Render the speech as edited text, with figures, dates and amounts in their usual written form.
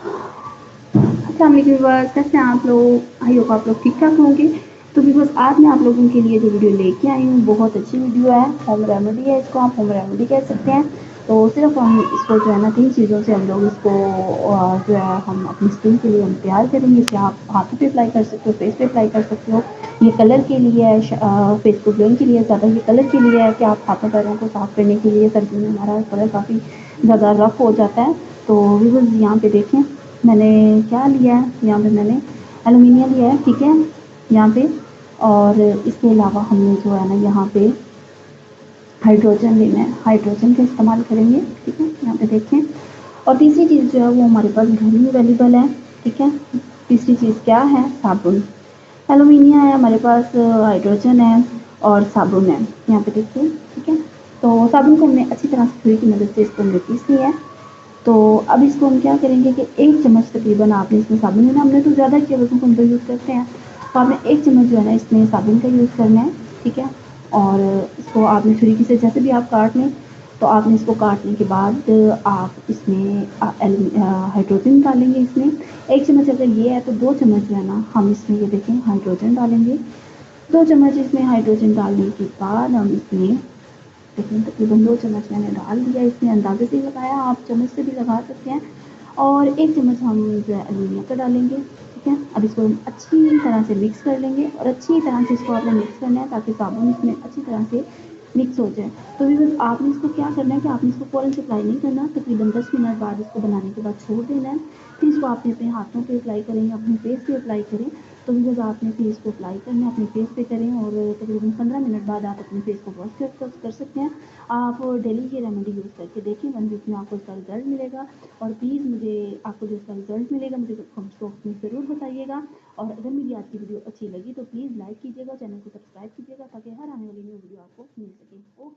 अस्सलाम वालेकुम व्यूअर्स, कैसे हैं आप लोग? आई होप आप लोग ठीक ठाक होंगे। तो व्यूअर्स, आज मैं आप लोगों के लिए जो वीडियो लेके आई हूँ बहुत अच्छी वीडियो है। होम रेमेडी है, इसको आप होम रेमेडी कह सकते हैं। तो सिर्फ हम इसको जो है ना 3 चीज़ों से हम लोग इसको जो है हम अपनी स्किन के लिए हम तैयार करेंगे। इसे आप हाथों पे अप्लाई कर सकते हो, फेस पे अप्लाई कर सकते हो। ये कलर के लिए है, फेस को ग्लोइंग के लिए, ज़्यादा ये कलर के लिए है कि आप हाथों पैरों को साफ करने के लिए। सर्दी में हमारा कलर काफ़ी ज़्यादा रफ हो जाता है। तो व्यूअर्स, यहाँ पे देखें मैंने क्या लिया है। यहाँ पे मैंने एलुमिनियम लिया है, ठीक है, यहाँ पे। और इसके अलावा हमने जो है ना यहाँ पे हाइड्रोजन लेना है, हाइड्रोजन का इस्तेमाल करेंगे, ठीक है, यहाँ पे देखें। और तीसरी चीज़ जो है वो हमारे पास घर में अवेलेबल है, ठीक है। तीसरी चीज़ क्या है? साबुन। एलुमिनियम है हमारे पास, हाइड्रोजन है और साबुन है, यहाँ पे देखिए, ठीक है। तो साबुन को हमने अच्छी तरह से छुरी की मदद से इसको हमने पीस लिया है। तो अब इसको हम क्या करेंगे कि 1 चम्मच तकरीबन आपने इसमें साबुन लेना। हमने तो ज़्यादा किया, वैसे हम तो यूज़ करते हैं। तो आपने 1 चम्मच जो है ना इसमें साबुन का यूज़ करना है, ठीक है। और इसको आपने छुरी से जैसे भी आप काट लें। तो आपने इसको काटने के बाद आप इसमें हाइड्रोजन डालेंगे इसमें। 1 चम्मच अगर ये है तो 2 चम्मच जो है ना हम इसमें ये देखें हाइड्रोजन डालेंगे। 2 चम्मच इसमें हाइड्रोजन डालने के बाद हम इसमें लेकिन तकरीबन 2 चम्मच मैंने डाल दिया। इसमें अंदाजे से लगाया, आप चम्मच से भी लगा सकते हैं। और 1 चम्मच हम जो है एलुमिनियम का डालेंगे, ठीक है। अब इसको हम अच्छी तरह से मिक्स कर लेंगे और अच्छी तरह से इसको आपने मिक्स करना है ताकि साबुन इसमें अच्छी तरह से मिक्स हो जाए। तो भी बस आपने इसको क्या करना है कि आपने इसको फ़ौरन से अप्लाई नहीं करना, तकरीबन 10 मिनट बाद इसको बनाने के बाद छोड़ देना है। फिर इसको आपने अपने हाथों पे अप्लाई करें या अपने फेस पे अप्लाई करें। तो भी बस आपने फिर इसको अप्लाई करना है, अपने फेस पे करें और तकरीबन 15 मिनट बाद आप अपने फेस को वॉश कर सकते हैं। आप डेली ये रेमेडी यूज़ करके देखिए, 1 वीक में आपको इसका रिज़ल्ट मिलेगा। और प्लीज़ मुझे आपको जो इसका रिज़ल्ट मिलेगा मुझे कमेंट बॉक्स में ज़रूर बताइएगा। और अगर मेरी आज की वीडियो अच्छी लगी तो प्लीज़ लाइक कीजिएगा, चैनल को सब्सक्राइब कीजिएगा ताकि हर आने वाली न्यू वीडियो आपको मिल सके। ओके।